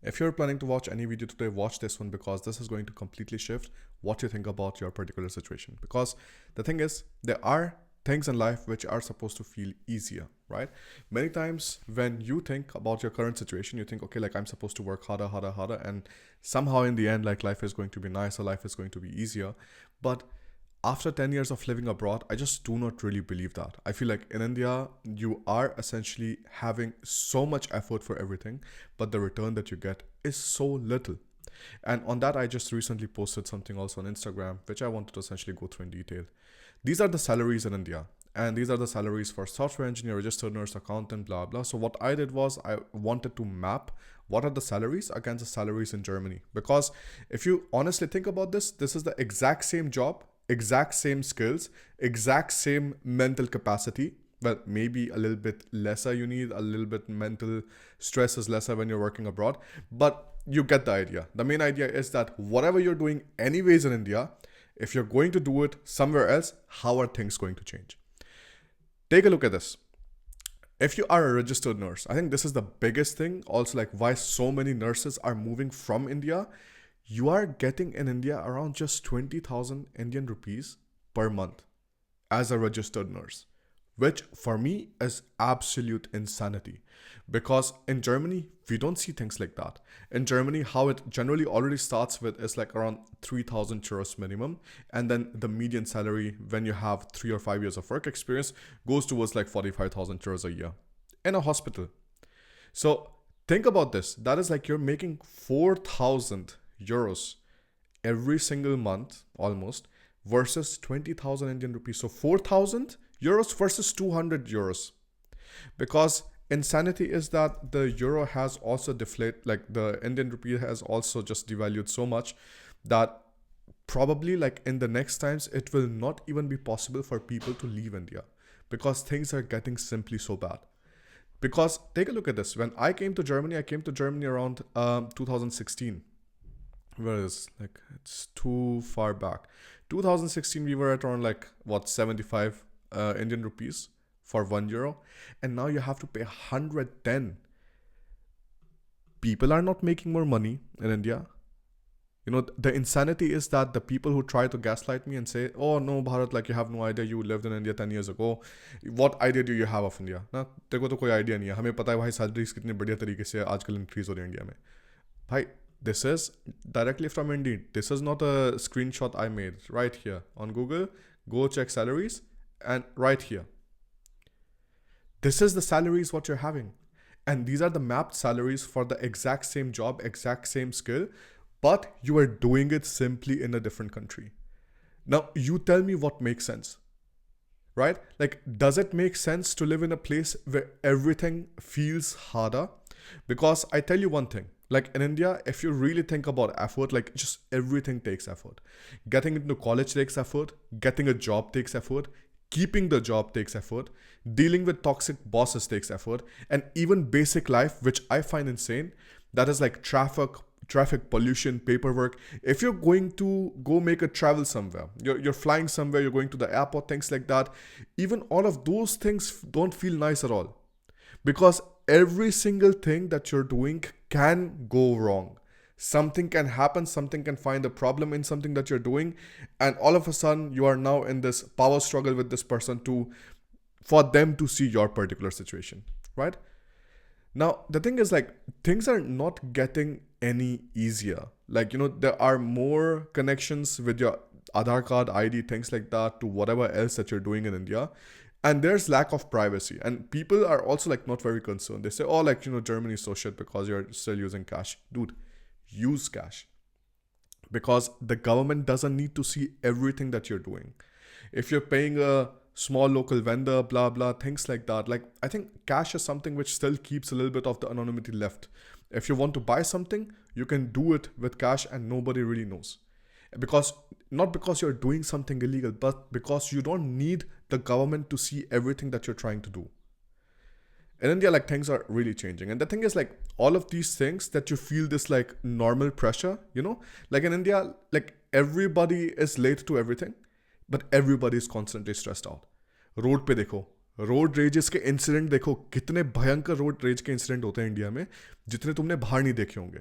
If you're planning to watch any video today, watch this one because this is going to completely shift what you think about your particular situation. Because the thing is, there are things in life which are supposed to feel easier, right? Many times when you think about your current situation, you think, okay, like I'm supposed to work harder, harder, harder, and somehow in the end, like life is going to be nicer, life is going to be easier. But after 10 years of living abroad, I just do not really believe that. I feel like in India, you are essentially having so much effort for everything, but the return that you get is so little. And on that, I just recently posted something also on Instagram, which I wanted to essentially go through in detail. These are the salaries in India. And these are the salaries for software engineer, registered nurse, accountant, blah, blah. So what I did was I wanted to map what are the salaries against the salaries in Germany. Because if you honestly think about this, this is the exact same job, exact same skills, exact same mental capacity. Well, maybe a little bit lesser you need, a little bit mental stress is lesser when you're working abroad, but you get the idea. The main idea is that whatever you're doing anyways in India, if you're going to do it somewhere else, how are things going to change? Take a look at this. If you are a registered nurse, I think this is the biggest thing. Also, like why so many nurses are moving from India. You are getting in India around just 20,000 Indian rupees per month as a registered nurse, which for me is absolute insanity. Because in Germany, we don't see things like that. In Germany, how it generally already starts with is like around 3,000 euros minimum. And then the median salary, when you have 3 or 5 years of work experience, goes towards like 45,000 euros a year in a hospital. So think about this. That is like you're making 4,000 euros every single month almost versus 20,000 Indian rupees. So 4,000 euros versus 200 euros. Because insanity is that the euro has also deflated, like the Indian rupee has also just devalued so much that probably like in the next times it will not even be possible for people to leave India because things are getting simply so bad. Because take a look at this. When I came to Germany around 2016. Where is like it's too far back. 2016 we were at around like what 75 Indian rupees for 1 euro, and now you have to pay 110. People are not making more money in India. You know, the insanity is that the people who try to gaslight me and say, oh no, Bharat, like you have no idea, you lived in India 10 years ago. What idea do you have of India? ना तेरे को तो कोई idea नहीं है. हमें पता है भाई सैलरीज कितने बढ़िया तरीके से आजकल इंक्रीज हो रही है इंडिया में. भाई, this is directly from Indeed. This is not a screenshot I made. Right here on Google, go check salaries, and right here. This is the salaries what you're having. And these are the mapped salaries for the exact same job, exact same skill, but you are doing it simply in a different country. Now, you tell me what makes sense, right? Like, does it make sense to live in a place where everything feels harder? Because I tell you one thing, like in India, if you really think about effort, like just everything takes effort. Getting into college takes effort, getting a job takes effort, keeping the job takes effort, dealing with toxic bosses takes effort, and even basic life, which I find insane, that is like traffic pollution, paperwork. If you're going to go make a travel somewhere, you're flying somewhere, you're going to the airport, things like that, even all of those things don't feel nice at all. Because every single thing that you're doing can go wrong. Something can happen, something can find a problem in something that you're doing, and all of a sudden you are now in this power struggle with this person for them to see your particular situation, right? Now, the thing is like things are not getting any easier. Like, you know, there are more connections with your Aadhaar card, ID, things like that to whatever else that you're doing in India. And there's lack of privacy. And people are also like not very concerned. They say, oh, like, you know, Germany is so shit because you're still using cash. Dude, use cash. Because the government doesn't need to see everything that you're doing. If you're paying a small local vendor, blah, blah, things like that. Like, I think cash is something which still keeps a little bit of the anonymity left. If you want to buy something, you can do it with cash and nobody really knows. Because not because you're doing something illegal, but because you don't need the government to see everything that you're trying to do. In India, like things are really changing. And the thing is like all of these things that you feel this like normal pressure, you know, like in India, like everybody is late to everything, but everybody is constantly stressed out. Road पे देखो, road raises के incident देखो, कितने भयंकर road rage के incident होते हैं India में जितने तुमने बाहर नहीं देखे होंगे.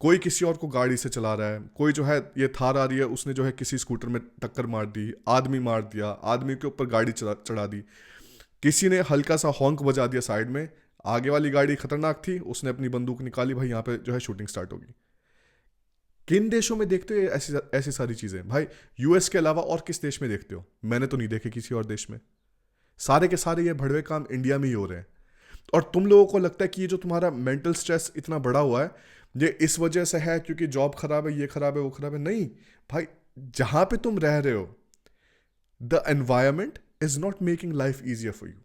कोई किसी और को गाड़ी से चला रहा है, कोई जो है ये थार आ रही है, उसने जो है किसी स्कूटर में टक्कर मार दी, आदमी मार दिया, आदमी के ऊपर गाड़ी चढ़ा दी, किसी ने हल्का सा हॉन्क बजा दिया साइड में, आगे वाली गाड़ी खतरनाक थी, उसने अपनी बंदूक निकाली, भाई यहाँ पे जो है शूटिंग स्टार्ट होगी। किन देशों में देखते हो ऐसी ऐसी सारी चीजें भाई? यूएस के अलावा और किस देश में देखते हो? मैंने तो नहीं देखे किसी और देश में। सारे के सारे ये भड़वे काम इंडिया में ही हो रहे हैं। और तुम लोगों को लगता है कि ये जो तुम्हारा मेंटल स्ट्रेस इतना बड़ा हुआ है, ये इस वजह से है क्योंकि जॉब खराब है, ये खराब है, वो खराब है। नहीं भाई, जहां पे तुम रह रहे हो, the environment is not making life easier for you.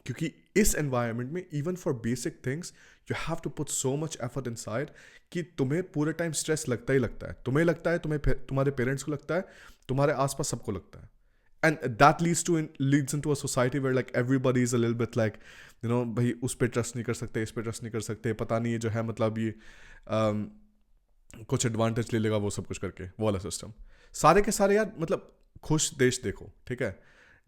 क्योंकि इस एनवायरनमेंट में even for basic things you have to put so much effort inside कि तुम्हें पूरे टाइम स्ट्रेस लगता ही लगता है। तुम्हें लगता है, तुम्हारे पेरेंट्स को लगता है, तुम्हारे आसपास सबको लगता है। And that leads into a society where like everybody is a little bit like भाई उस पर ट्रस्ट नहीं कर सकते, इस पर ट्रस्ट नहीं कर सकते, पता नहीं ये जो है मतलब ये कुछ एडवांटेज ले लेगा वो सब कुछ करके, वो वाला सिस्टम। सारे के सारे यार मतलब खुश देश देखो, ठीक है,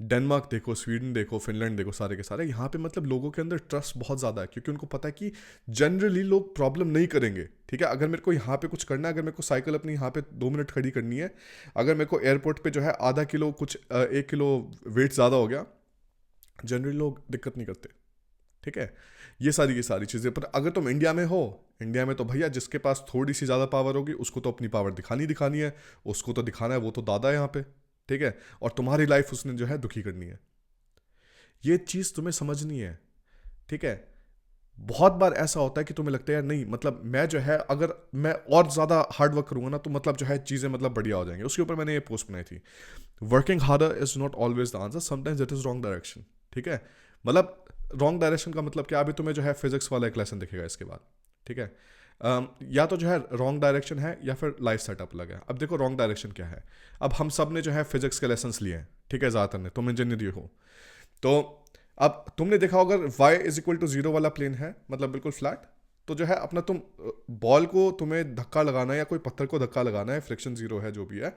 डेनमार्क देखो, स्वीडन देखो, फिनलैंड देखो, सारे के सारे यहाँ पे मतलब लोगों के अंदर ट्रस्ट बहुत ज़्यादा है, क्योंकि उनको पता है कि जनरली लोग प्रॉब्लम नहीं करेंगे। ठीक है, अगर मेरे को यहाँ पे कुछ करना है, अगर मेरे को साइकिल अपनी यहाँ पे 2 मिनट खड़ी करनी है, अगर मेरे को एयरपोर्ट पे जो है आधा किलो कुछ 1 किलो वेट ज़्यादा हो गया, जनरली लोग दिक्कत नहीं करते। ठीक है, ये सारी की सारी चीज़ें। पर अगर तुम इंडिया में हो, इंडिया में तो भैया जिसके पास थोड़ी सी ज़्यादा पावर होगी उसको तो अपनी पावर दिखानी है, उसको तो दिखाना है, वो तो दादा है यहाँ पे। ठीक है, और तुम्हारी लाइफ उसने जो है दुखी करनी है। ये चीज़ तुम्हें समझनी है। ठीक है, बहुत बार ऐसा होता है कि तुम्हें लगता है यार नहीं मतलब मैं जो है अगर मैं और ज़्यादा हार्ड वर्क करूँगा ना तो मतलब जो है चीज़ें मतलब बढ़िया हो जाएंगी। उसके ऊपर मैंने ये पोस्ट बनाई थी, working harder is not always the answer, sometimes it is wrong direction. ठीक है, मतलब रॉन्ग डायरेक्शन का मतलब क्या? अभी तुम्हें जो है फिजिक्स वाला एक लेसन दिखेगा इसके बाद। ठीक है, या तो जो है रॉन्ग डायरेक्शन है या फिर लाइफ सेटअप अलग है। अब देखो रॉन्ग डायरेक्शन क्या है। अब हम सब ने जो है फिजिक्स के लेसन्स लिए हैं, ठीक है, ज़्यादातर ने, तुम इंजीनियर हो तो अब तुमने देखा अगर y इज इक्वल टू 0 वाला प्लेन है, मतलब बिल्कुल फ्लैट, तो जो है अपना तुम बॉल को तुम्हें धक्का लगाना है या कोई पत्थर को धक्का लगाना है, फ्रिक्शन 0 है जो भी है,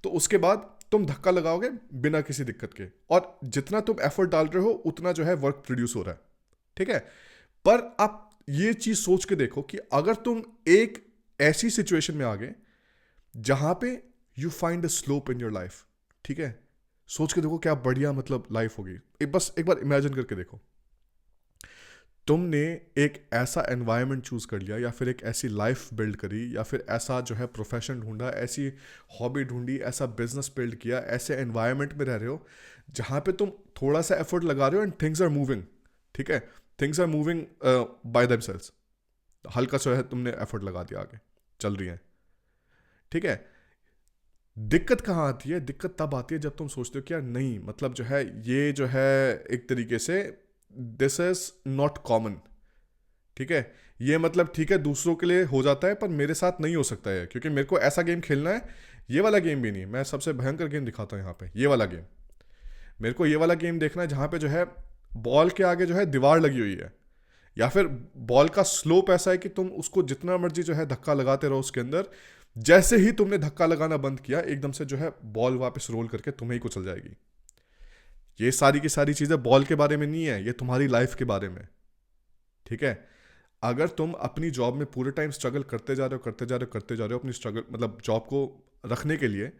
तो उसके बाद तुम धक्का लगाओगे बिना किसी दिक्कत के, और जितना तुम एफर्ट डाल रहे हो उतना जो है वर्क प्रोड्यूस हो रहा है। ठीक है, पर आप ये चीज सोच के देखो कि अगर तुम एक ऐसी सिचुएशन में आ गए जहां पे you find a slope in your life, ठीक है, सोच के देखो क्या बढ़िया मतलब लाइफ होगी। बस एक बार इमेजिन करके देखो, तुमने एक ऐसा एनवायरनमेंट चूज कर लिया या फिर एक ऐसी लाइफ बिल्ड करी या फिर ऐसा जो है प्रोफेशन ढूंढा, ऐसी हॉबी ढूंढी, ऐसा बिजनेस बिल्ड किया, ऐसे एनवायरनमेंट में रह रहे हो जहां पे तुम थोड़ा सा एफर्ट लगा रहे हो एंड थिंग्स आर मूविंग। ठीक है, things are moving by themselves, हल्का सा है तुमने एफर्ट लगा दिया, आगे चल रही है। ठीक है, दिक्कत कहाँ आती है? दिक्कत तब आती है जब तुम सोचते हो कि यार नहीं मतलब जो है ये जो है एक तरीके से दिस इज नॉट कॉमन। ठीक है, ये मतलब ठीक है दूसरों के लिए हो जाता है पर मेरे साथ नहीं हो सकता है, क्योंकि मेरे को ऐसा गेम खेलना है। ये वाला गेम भी नहीं, मैं सबसे भयंकर गेम दिखाता हूँ यहाँ पे, ये वाला गेम। मेरे को ये वाला गेम देखना है जहाँ पे जो है बॉल के आगे जो है दीवार लगी हुई है, या फिर बॉल का स्लोप ऐसा है कि तुम उसको जितना मर्जी जो है धक्का लगाते रहो उसके अंदर, जैसे ही तुमने धक्का लगाना बंद किया एकदम से जो है बॉल वापस रोल करके तुम्हें ही कुचल जाएगी। ये सारी की सारी चीजें बॉल के बारे में नहीं है, ये तुम्हारी लाइफ के बारे में। ठीक है, अगर तुम अपनी जॉब में पूरे टाइम स्ट्रगल करते जा रहे हो करते जा रहे हो करते जा रहे हो अपनी स्ट्रगल मतलब जॉब को रखने के लिए,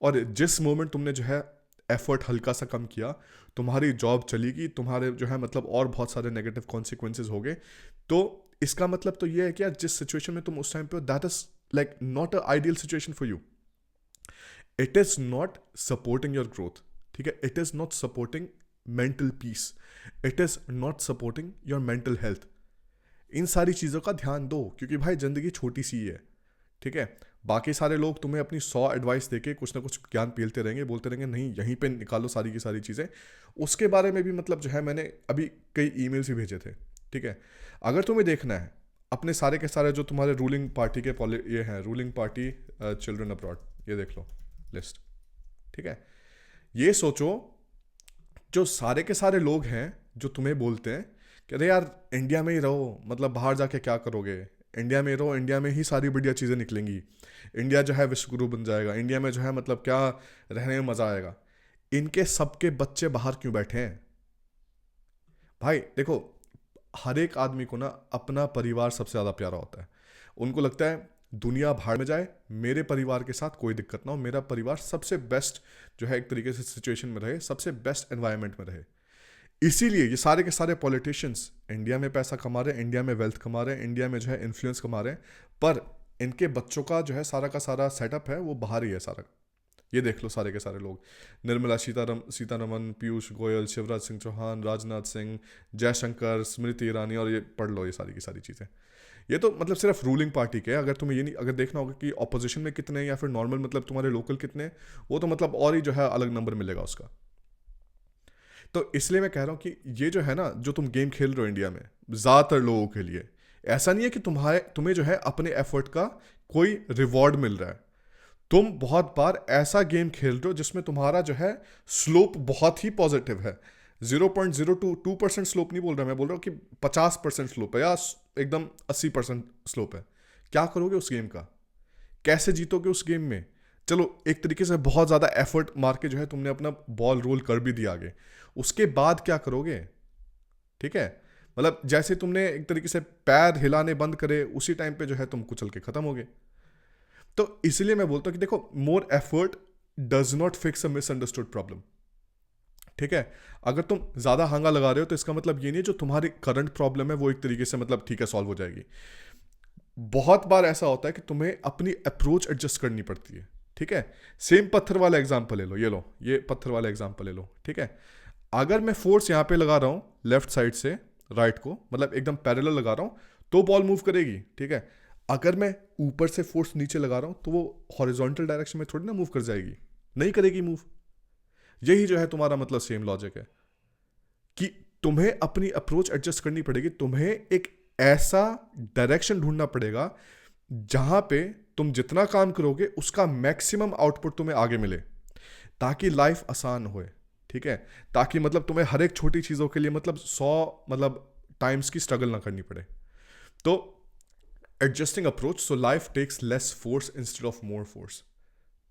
और जिस मोमेंट तुमने जो है एफर्ट हल्का सा कम किया, तुम्हारी जॉब चलेगी, तुम्हारे जो है मतलब और बहुत सारे नेगेटिव कॉन्सिक्वेंसेज हो गए। तो इसका मतलब तो ये है कि यार जिस सिचुएशन में तुम उस टाइम पे हो that is like not a ideal situation for you. It is not supporting your growth. ठीक है, it is not supporting mental peace. It is not supporting your mental health. इन सारी चीज़ों का ध्यान दो, क्योंकि भाई ज़िंदगी छोटी सी है। ठीक है, बाकी सारे लोग तुम्हें अपनी 100 एडवाइस देके कुछ ना कुछ ज्ञान पेलते रहेंगे, बोलते रहेंगे नहीं यहीं पे निकालो सारी की सारी चीज़ें। उसके बारे में भी मतलब जो है मैंने अभी कई ईमेल्स भी भेजे थे। ठीक है, अगर तुम्हें देखना है अपने सारे के सारे जो तुम्हारे रूलिंग पार्टी के ये हैं, रूलिंग पार्टी चिल्ड्रन अब्रॉड, ये देख लो लिस्ट। ठीक है, ये सोचो जो सारे के सारे लोग हैं जो तुम्हें बोलते हैं कि अरे यार इंडिया में ही रहो, मतलब बाहर जाके क्या करोगे, इंडिया में रहो, इंडिया में ही सारी बढ़िया चीज़ें निकलेंगी, इंडिया जो है विश्व गुरु बन जाएगा, इंडिया में जो है मतलब क्या रहने में मज़ा आएगा। इनके सबके बच्चे बाहर क्यों बैठे हैं भाई? देखो हर एक आदमी को ना अपना परिवार सबसे ज़्यादा प्यारा होता है। उनको लगता है दुनिया भाड़ में जाए, मेरे परिवार के साथ कोई दिक्कत ना हो, मेरा परिवार सबसे बेस्ट जो है एक तरीके से सिचुएशन में रहे, सबसे बेस्ट एनवायरनमेंट में रहे। इसीलिए ये सारे के सारे पॉलिटिशियंस इंडिया में पैसा कमा रहे हैं, इंडिया में वेल्थ कमा रहे हैं, इंडिया में जो है इन्फ्लुएंस कमा रहे हैं, पर इनके बच्चों का जो है सारा का सारा सेटअप है वो बाहर ही है सारा। ये देख लो सारे के सारे लोग, निर्मला सीतारमन, पीयूष गोयल, शिवराज सिंह चौहान, राजनाथ सिंह, जयशंकर, स्मृति ईरानी, और ये पढ़ लो ये सारी की सारी चीज़ें। ये तो मतलब सिर्फ रूलिंग पार्टी के। अगर तुम्हें ये नहीं अगर देखना होगा कि ऑपोजिशन में कितने या फिर नॉर्मल मतलब तुम्हारे लोकल कितने, वो तो मतलब और ही जो है अलग नंबर मिलेगा उसका। तो इसलिए मैं कह रहा हूँ कि ये जो है ना, जो तुम गेम खेल रहे हो इंडिया में ज़्यादातर लोगों के लिए, ऐसा नहीं है कि तुम्हें जो है अपने एफर्ट का कोई रिवॉर्ड मिल रहा है। तुम बहुत बार ऐसा गेम खेल रहे हो जिसमें तुम्हारा जो है स्लोप बहुत ही पॉजिटिव है। 0.022% स्लोप नहीं बोल रहा, मैं बोल रहा हूँ कि 50% स्लोप है या एकदम 80% स्लोप है। क्या करोगे उस गेम का, कैसे जीतोगे उस गेम में? चलो एक तरीके से बहुत ज़्यादा एफर्ट मार के जो है तुमने अपना बॉल रोल कर भी दिया आगे, उसके बाद क्या करोगे? ठीक है, मतलब जैसे तुमने एक तरीके से पैर हिलाने बंद करे, उसी टाइम पे जो है तुम कुचल के खत्म हो गए। तो इसलिए मैं बोलता हूँ कि देखो, more effort does not fix a misunderstood problem. ठीक है, अगर तुम ज़्यादा हांगा लगा रहे हो तो इसका मतलब ये नहीं है जो तुम्हारी करंट प्रॉब्लम है वो एक तरीके से मतलब ठीक है सॉल्व हो जाएगी। बहुत बार ऐसा होता है कि तुम्हें अपनी अप्रोच एडजस्ट करनी पड़ती है। ठीक है, सेम पत्थर वाला एग्जाम्पल ले लो, ये पत्थर वाला एग्जाम्पल ले लो। ठीक है, अगर मैं फोर्स यहाँ पे लगा रहा हूँ लेफ्ट साइड से राइट को, मतलब एकदम पैरेलल लगा रहा हूँ, तो बॉल मूव करेगी। ठीक है, अगर मैं ऊपर से फोर्स नीचे लगा रहा हूँ तो वो हॉरिजॉन्टल डायरेक्शन में थोड़ी ना मूव कर जाएगी, नहीं करेगी मूव। यही जो है तुम्हारा मतलब सेम लॉजिक है कि तुम्हें अपनी अप्रोच एडजस्ट करनी पड़ेगी, तुम्हें एक ऐसा डायरेक्शन ढूंढना पड़ेगा जहां पे तुम जितना काम करोगे उसका मैक्सिमम आउटपुट तुम्हें आगे मिले, ताकि लाइफ आसान होए। ठीक है, ताकि मतलब तुम्हें हर एक छोटी चीज़ों के लिए मतलब 100 मतलब टाइम्स की स्ट्रगल ना करनी पड़े। तो adjusting approach, so life takes less force instead of more force,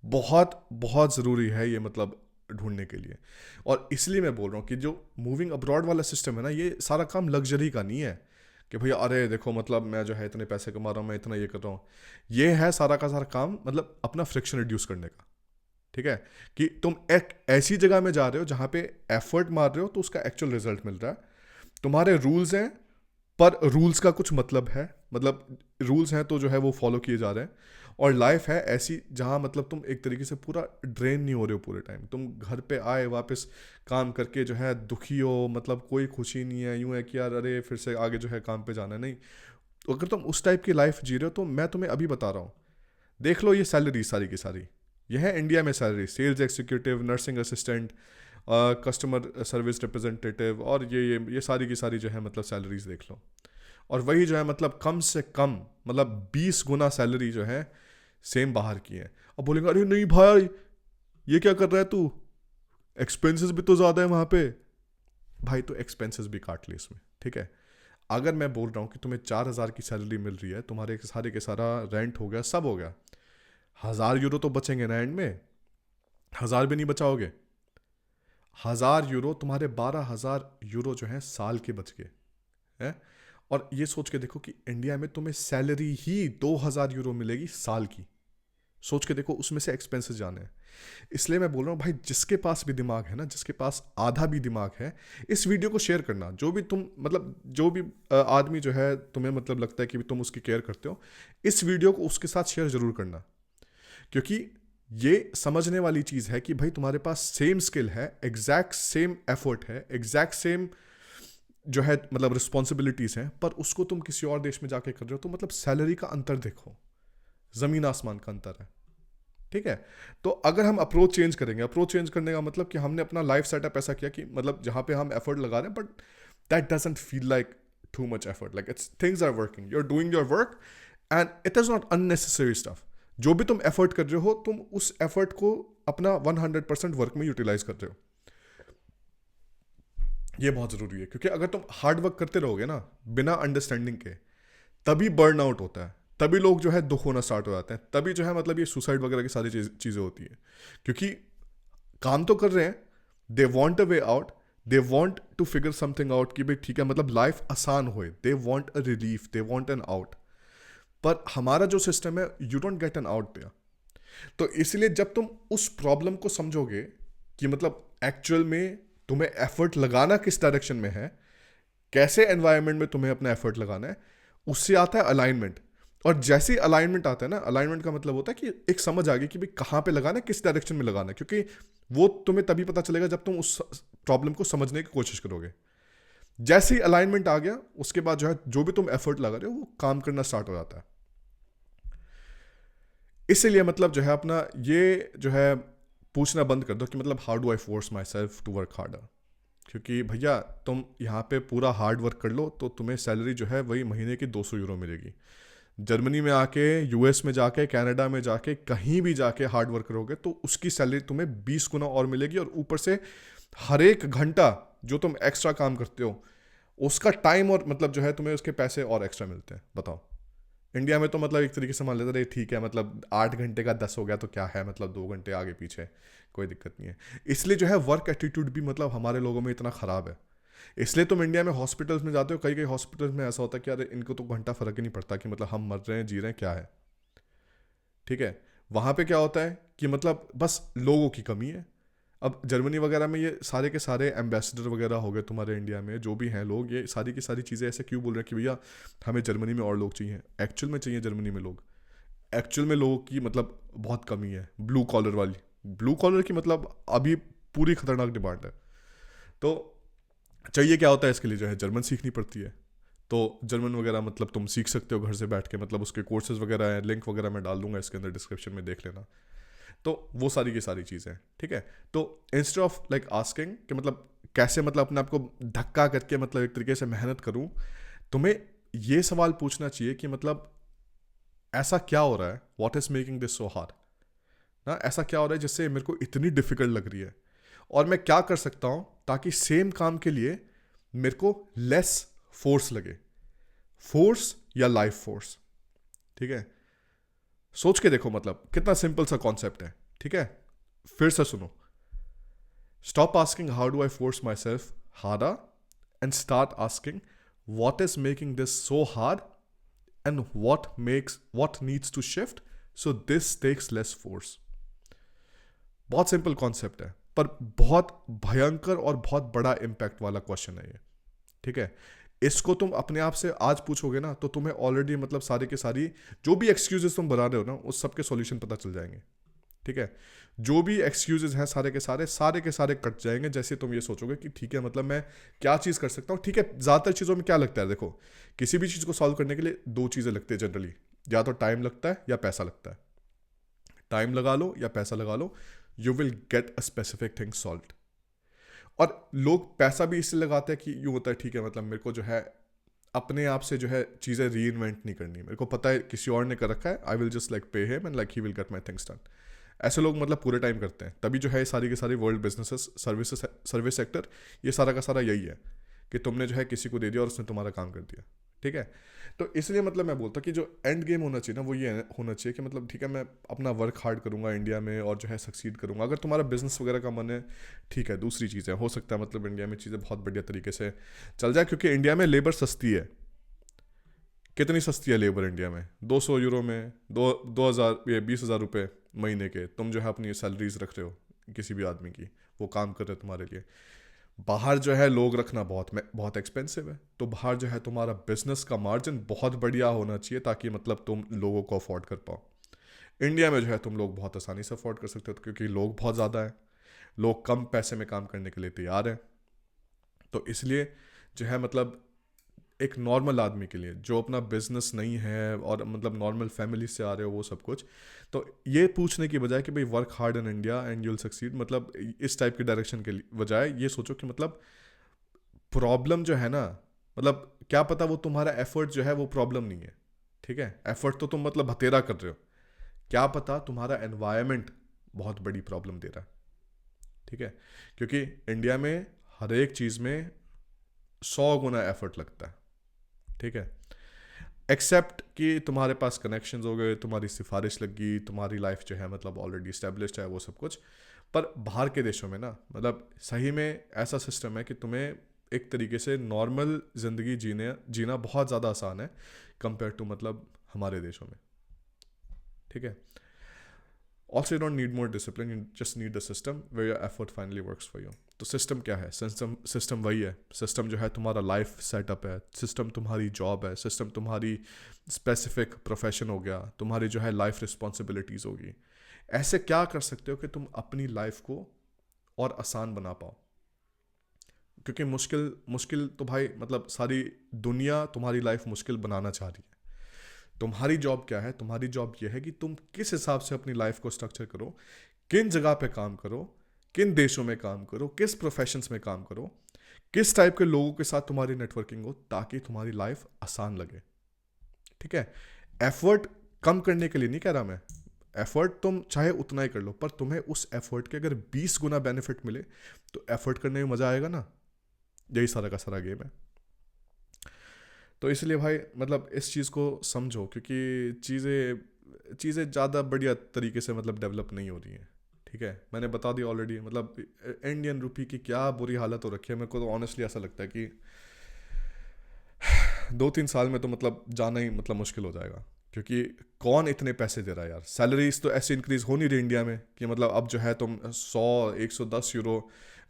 बहुत बहुत ज़रूरी है ये मतलब ढूंढने के लिए। और इसलिए मैं बोल रहा हूँ कि जो मूविंग अब्रॉड वाला सिस्टम है ना, ये सारा काम लग्जरी का नहीं है कि भैया अरे देखो मतलब मैं जो है इतने पैसे कमा रहा हूँ, मैं इतना ये कर रहा हूँ। ये है सारा का सारा काम मतलब अपना फ्रिक्शन रिड्यूस करने का। ठीक है, कि तुम एक ऐसी जगह में जा रहे हो जहाँ पे एफर्ट मार रहे हो तो उसका एक्चुअल रिजल्ट मिल रहा है। तुम्हारे रूल्स हैं पर रूल्स का कुछ मतलब है, मतलब रूल्स हैं तो जो है वो फॉलो किए जा रहे हैं। और लाइफ है ऐसी जहाँ मतलब तुम एक तरीके से पूरा ड्रेन नहीं हो रहे हो पूरे टाइम, तुम घर पे आए वापस काम करके जो है दुखी हो, मतलब कोई खुशी नहीं है, यूं है कि यार अरे फिर से आगे जो है काम पे जाना है। नहीं, तो अगर तुम उस टाइप की लाइफ जी रहे हो तो मैं तुम्हें अभी बता रहा हूँ, देख लो ये सैलरी सारी की सारी, यह है इंडिया में salary, sales executive, nursing assistant, customer service representative, और ये सारी की सारी जो है मतलब सैलरीज देख लो। और वही जो है मतलब कम से कम मतलब 20 गुना सैलरी जो है सेम बाहर की है। अब बोलेंगे अरे नहीं भाई ये क्या कर रहा है तू, एक्सपेंसेस भी तो ज़्यादा है वहाँ पे। भाई तो एक्सपेंसेस भी काट ले इसमें। ठीक है, अगर मैं बोल रहा हूँ कि तुम्हें 4,000 की सैलरी मिल रही है, तुम्हारे सारे के सारा रेंट हो गया, सब हो गया, 1,000 यूरो तो बचेंगे ना एंड में, 1,000 भी नहीं बचाओगे। 1,000 यूरो तुम्हारे 12,000 यूरो जो है साल के बच गए हैं। और ये सोच के देखो कि इंडिया में तुम्हें सैलरी ही 2,000 यूरो मिलेगी साल की, सोच के देखो उसमें से एक्सपेंसेस जाने हैं। इसलिए मैं बोल रहा हूँ भाई, जिसके पास भी दिमाग है ना, जिसके पास आधा भी दिमाग है, इस वीडियो को शेयर करना। जो भी तुम मतलब जो भी आदमी जो है तुम्हें मतलब लगता है कि तुम उसकी केयर करते हो, इस वीडियो को उसके साथ शेयर जरूर करना। क्योंकि ये समझने वाली चीज़ है कि भाई तुम्हारे पास सेम स्किल है, एग्जैक्ट सेम एफर्ट है, एग्जैक्ट सेम जो है मतलब रिस्पॉन्सिबिलिटीज़ हैं, पर उसको तुम किसी और देश में जाके कर रहे हो, तो मतलब सैलरी का अंतर देखो, ज़मीन आसमान का अंतर है। ठीक है, तो अगर हम अप्रोच चेंज करेंगे, अप्रोच चेंज करने का मतलब कि हमने अपना लाइफ सेटअप ऐसा किया कि मतलब जहाँ पे हम एफर्ट लगा रहे हैं, but that doesn't feel like too much effort, like it's things are working, you are doing your work and it is not unnecessary stuff. जो भी तुम एफर्ट कर रहे हो, तुम उस एफर्ट को अपना 100% वर्क में यूटिलाइज कर रहे हो। ये बहुत ज़रूरी है, क्योंकि अगर तुम हार्ड वर्क करते रहोगे ना बिना अंडरस्टैंडिंग के, तभी बर्न आउट होता है, तभी लोग जो है दुख होना स्टार्ट हो जाते हैं, तभी जो है मतलब ये सुसाइड वगैरह की सारी चीज़ें होती हैं। क्योंकि काम तो कर रहे हैं, they want a way out, they want to figure something out कि भाई ठीक है मतलब लाइफ आसान होए, they want a relief, they want an out, पर हमारा जो सिस्टम है, you don't get an out there. तो इसलिए जब तुम उस प्रॉब्लम को समझोगे कि मतलब एक्चुअल में तुम्हें एफर्ट लगाना किस डायरेक्शन में है, कैसे एनवायरनमेंट में तुम्हें अपना एफर्ट लगाना है, उससे आता है अलाइनमेंट। और जैसे ही अलाइनमेंट आता है ना, अलाइनमेंट का मतलब होता है कि एक समझ आ गई कि भाई कहाँ पे लगाना है, किस डायरेक्शन में लगाना है, क्योंकि वो तुम्हें तभी पता चलेगा जब तुम उस प्रॉब्लम को समझने की कोशिश करोगे। जैसे ही अलाइनमेंट आ गया, उसके बाद जो है जो भी तुम एफर्ट लगा रहे हो वो काम करना स्टार्ट हो जाता है। इसीलिए मतलब जो है अपना ये जो है पूछना बंद कर दो कि मतलब how do I force myself to work harder. क्योंकि भैया तुम यहाँ पे पूरा हार्ड वर्क कर लो तो तुम्हें सैलरी जो है वही महीने की 200 यूरो मिलेगी। जर्मनी में आके, यूएस में जाके, कनाडा में जाके, कहीं भी जाके हार्ड वर्क करोगे तो उसकी सैलरी तुम्हें 20 गुना और मिलेगी। और ऊपर से हर एक घंटा जो तुम एक्स्ट्रा काम करते हो उसका टाइम और मतलब जो है तुम्हें उसके पैसे और एक्स्ट्रा मिलते हैं। बताओ, इंडिया में तो मतलब एक तरीके से मान लेते रहे ठीक है, मतलब 8 घंटे का 10 हो गया तो क्या है, मतलब 2 घंटे आगे पीछे कोई दिक्कत नहीं है। इसलिए जो है वर्क एटीट्यूड भी मतलब हमारे लोगों में इतना ख़राब है। इसलिए तुम इंडिया में हॉस्पिटल्स में जाते हो, कई कई हॉस्पिटल्स में ऐसा होता है कि यार इनको तो घंटा फ़र्क ही नहीं पड़ता कि मतलब हम मर रहे हैं जी रहे हैं क्या है। ठीक है, वहाँ पे क्या होता है कि मतलब बस लोगों की कमी है। अब जर्मनी वगैरह में ये सारे के सारे एम्बेसडर वगैरह हो गए तुम्हारे इंडिया में जो भी हैं लोग, ये सारी की सारी चीज़ें ऐसे क्यों बोल रहे हैं कि भैया हमें जर्मनी में और लोग चाहिए। एक्चुअल में चाहिए जर्मनी में लोग, एक्चुअल में लोगों की मतलब बहुत कमी है। ब्लू कॉलर वाली, ब्लू कॉलर की मतलब अभी पूरी खतरनाक डिमांड है। तो चाहिए क्या होता है इसके लिए, जो है जर्मन सीखनी पड़ती है। तो जर्मन वगैरह मतलब तुम सीख सकते हो घर से बैठ के, मतलब उसके कोर्सेज वगैरह हैं, लिंक वगैरह मैं डाल दूंगा इसके अंदर डिस्क्रिप्शन में, देख लेना। तो वो सारी की सारी चीज़ें हैं। ठीक है, तो इंस्टेड ऑफ लाइक आस्किंग कि मतलब कैसे मतलब अपने आप को धक्का करके मतलब एक तरीके से मेहनत करूं, तुम्हें ये सवाल पूछना चाहिए कि मतलब ऐसा क्या हो रहा है, what is making this so hard ना, ऐसा क्या हो रहा है जिससे मेरे को इतनी डिफिकल्ट लग रही है, और मैं क्या कर सकता हूं ताकि सेम काम के लिए मेरे को लेस फोर्स लगे, फोर्स या लाइफ फोर्स। ठीक है, सोच के देखो मतलब कितना सिंपल सा कॉन्सेप्ट है। ठीक है, फिर से सुनो, stop asking how do I force my self harder and start asking what is making this so hard and what needs to shift so this takes less force। बहुत सिंपल कॉन्सेप्ट है पर बहुत भयंकर और बहुत बड़ा इम्पैक्ट वाला question है ये। ठीक है, इसको तुम अपने आप से आज पूछोगे ना तो तुम्हें ऑलरेडी मतलब सारी के सारी जो भी एक्सक्यूजेस तुम बना रहे हो ना उस सब के सॉल्यूशन पता चल जाएंगे। ठीक है, जो भी एक्सक्यूजेस हैं सारे के सारे कट जाएंगे जैसे तुम ये सोचोगे कि ठीक है मतलब मैं क्या चीज़ कर सकता हूँ। ठीक है, ज़्यादातर चीज़ों में क्या लगता है, देखो किसी भी चीज़ को सॉल्व करने के लिए दो चीज़ें लगती है जनरली, या तो टाइम लगता है या पैसा लगता है। टाइम लगा लो या पैसा लगा लो, you will get a specific thing solve. और लोग पैसा भी इसलिए लगाते हैं कि यूँ होता है ठीक है मतलब मेरे को जो है अपने आप से जो है चीज़ें री इन्वेंट नहीं करनी, मेरे को पता है किसी और ने कर रखा है, I will just like pay him and like he will get my things done. ऐसे लोग मतलब पूरे टाइम करते हैं, तभी जो है सारी की सारी वर्ल्ड बिजनेसेस, सर्विस सेक्टर, ये सारा का सारा यही है कि तुमने जो है किसी को दे दिया और उसने तुम्हारा काम कर दिया। ठीक है, तो इसलिए मतलब मैं बोलता कि जो एंड गेम होना चाहिए ना वो ये होना चाहिए कि मतलब ठीक है मैं अपना वर्क हार्ड करूंगा इंडिया में और जो है सक्सीड करूंगा। अगर तुम्हारा बिजनेस वगैरह का मन है ठीक है, दूसरी चीज़ है, हो सकता है मतलब इंडिया में चीज़ें बहुत बढ़िया तरीके से चल जाए, क्योंकि इंडिया में लेबर सस्ती है। कितनी सस्ती है लेबर इंडिया में, 200 यूरो में 2000 ये 20,000 रुपये महीने के तुम जो है अपनी सैलरीज रख रहे हो किसी भी आदमी की, वो काम कर रहे हो तुम्हारे लिए। बाहर जो है लोग रखना बहुत बहुत एक्सपेंसिव है, तो बाहर जो है तुम्हारा बिजनेस का मार्जिन बहुत बढ़िया होना चाहिए ताकि मतलब तुम लोगों को अफोर्ड कर पाओ। इंडिया में जो है तुम लोग बहुत आसानी से अफोर्ड कर सकते हो क्योंकि लोग बहुत ज़्यादा हैं, लोग कम पैसे में काम करने के लिए तैयार हैं। तो इसलिए जो है मतलब एक नॉर्मल आदमी के लिए जो अपना बिजनेस नहीं है और मतलब नॉर्मल फैमिली से आ रहे हो वो सब कुछ, तो ये पूछने की बजाय कि भाई work hard in India and you'll succeed, मतलब इस टाइप के डायरेक्शन के बजाय ये सोचो कि मतलब प्रॉब्लम जो है ना, मतलब क्या पता वो तुम्हारा एफर्ट जो है वो प्रॉब्लम नहीं है। ठीक है, एफर्ट तो तुम मतलब भतेरा कर रहे हो, क्या पता तुम्हारा एनवायरनमेंट बहुत बड़ी प्रॉब्लम दे रहा है। ठीक है, क्योंकि इंडिया में हर एक चीज़ में 100 गुना एफर्ट लगता है। ठीक है, एक्सेप्ट कि तुम्हारे पास कनेक्शंस हो गए, तुम्हारी सिफारिश लगी, तुम्हारी लाइफ जो है मतलब ऑलरेडी इस्टेब्लिश्ड है वो सब कुछ। पर बाहर के देशों में ना मतलब सही में ऐसा सिस्टम है कि तुम्हें एक तरीके से नॉर्मल ज़िंदगी जीना बहुत ज़्यादा आसान है कंपेयर टू मतलब हमारे देशों में, ठीक है। Also you don't need more discipline, you just need the system where your effort finally works for you. तो सिस्टम क्या है? सिस्टम वही है, सिस्टम जो है तुम्हारा लाइफ सेटअप है, सिस्टम तुम्हारी जॉब है, सिस्टम तुम्हारी स्पेसिफिक प्रोफेशन हो गया, तुम्हारी जो है लाइफ रिस्पॉन्सिबिलिटीज़ होगी। ऐसे क्या कर सकते हो कि तुम अपनी लाइफ को और आसान बना पाओ, क्योंकि मुश्किल मुश्किल तो भाई मतलब सारी दुनिया तुम्हारी लाइफ मुश्किल बनाना चाह रही है। तुम्हारी जॉब क्या है? तुम्हारी जॉब यह है कि तुम किस हिसाब से अपनी लाइफ को स्ट्रक्चर करो, किन जगह पे काम करो, किन देशों में काम करो, किस प्रोफेशंस में काम करो, किस टाइप के लोगों के साथ तुम्हारी नेटवर्किंग हो, ताकि तुम्हारी लाइफ आसान लगे, ठीक है। एफर्ट कम करने के लिए नहीं कह रहा मैं, एफर्ट तुम चाहे उतना ही कर लो, पर तुम्हें उस एफर्ट के अगर 20 गुना बेनिफिट मिले तो एफर्ट करने में मज़ा आएगा ना। यही सारा का सारा गेम है। तो इसलिए भाई मतलब इस चीज़ को समझो, क्योंकि चीज़ें ज़्यादा बढ़िया तरीके से मतलब डेवलप नहीं हो रही हैं, ठीक है। मैंने बता दिया ऑलरेडी, मतलब इंडियन रुपी की क्या बुरी हालत हो रखी है। मेरे को तो ऑनेस्टली ऐसा लगता है कि 2-3 साल में तो मतलब जाना ही मतलब मुश्किल हो जाएगा, क्योंकि कौन इतने पैसे दे रहा है यार। सैलरीज तो ऐसे इंक्रीज हो नहीं रही इंडिया में कि मतलब अब जो है तुम 100-110 यूरो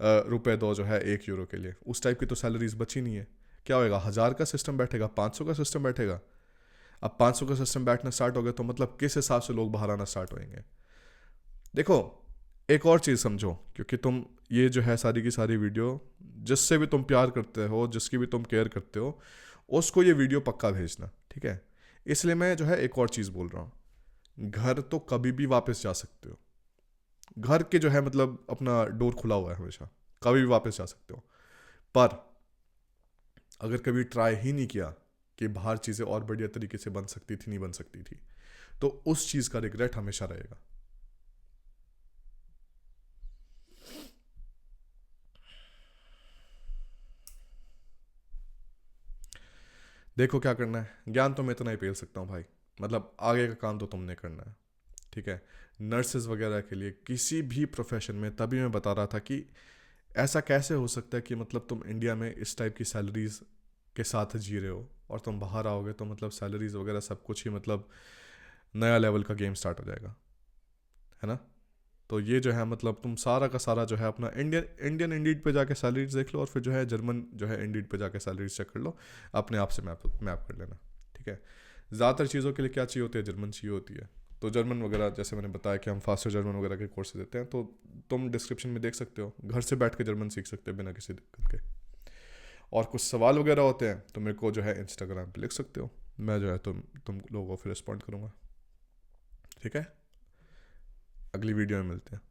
रुपए दो जो है 1 यूरो के लिए, उस टाइप की तो सैलरीज बची नहीं है। क्या होएगा? 1000 का सिस्टम बैठेगा, 500 का सिस्टम बैठेगा। अब 500 का सिस्टम बैठना स्टार्ट हो गया तो मतलब किस हिसाब से लोग बाहर आना स्टार्ट होंगे। देखो एक और चीज़ समझो, क्योंकि तुम ये जो है सारी की सारी वीडियो, जिससे भी तुम प्यार करते हो, जिसकी भी तुम केयर करते हो, उसको ये वीडियो पक्का भेजना, ठीक है। इसलिए मैं जो है एक और चीज़ बोल रहा हूँ, घर तो कभी भी वापस जा सकते हो, घर के जो है मतलब अपना डोर खुला हुआ है हमेशा, कभी भी वापस जा सकते हो। पर अगर कभी ट्राई ही नहीं किया कि बाहर चीज़ें और बढ़िया तरीके से बन सकती थी, नहीं बन सकती थी, तो उस चीज़ का रिग्रेट हमेशा रहेगा। देखो क्या करना है, ज्ञान तो मैं इतना ही पेल सकता हूँ भाई, मतलब आगे का काम तो तुमने करना है, ठीक है। नर्सेज वगैरह के लिए किसी भी प्रोफेशन में, तभी मैं बता रहा था कि ऐसा कैसे हो सकता है कि मतलब तुम इंडिया में इस टाइप की सैलरीज के साथ जी रहे हो और तुम बाहर आओगे तो मतलब सैलरीज वगैरह सब कुछ ही मतलब नया लेवल का गेम स्टार्ट हो जाएगा, है ना। तो ये जो है मतलब तुम सारा का सारा जो है अपना इंडियन इंडियन इंडीड पे जाके सैलरीज देख लो, और फिर जो है जर्मन जो है इंडीड पे जाके सैलरीज चेक कर लो, अपने आप से मैप मैप कर लेना, ठीक है। ज़्यादातर चीज़ों के लिए क्या चाहिए होती है? जर्मन चाहिए होती है। तो जर्मन वगैरह जैसे मैंने बताया कि हम फास्टर जर्मन वगैरह के कोर्सेज देते हैं, तो तुम डिस्क्रिप्शन में देख सकते हो, घर से बैठ के जर्मन सीख सकते हो बिना किसी दिक्कत के। और कुछ सवाल वगैरह होते हैं तो मेरे को जो है इंस्टाग्राम पे लिख सकते हो, मैं जो है तुम लोगों को फिर रिस्पॉन्ड करूँगा, ठीक है। अगली वीडियो में मिलते हैं।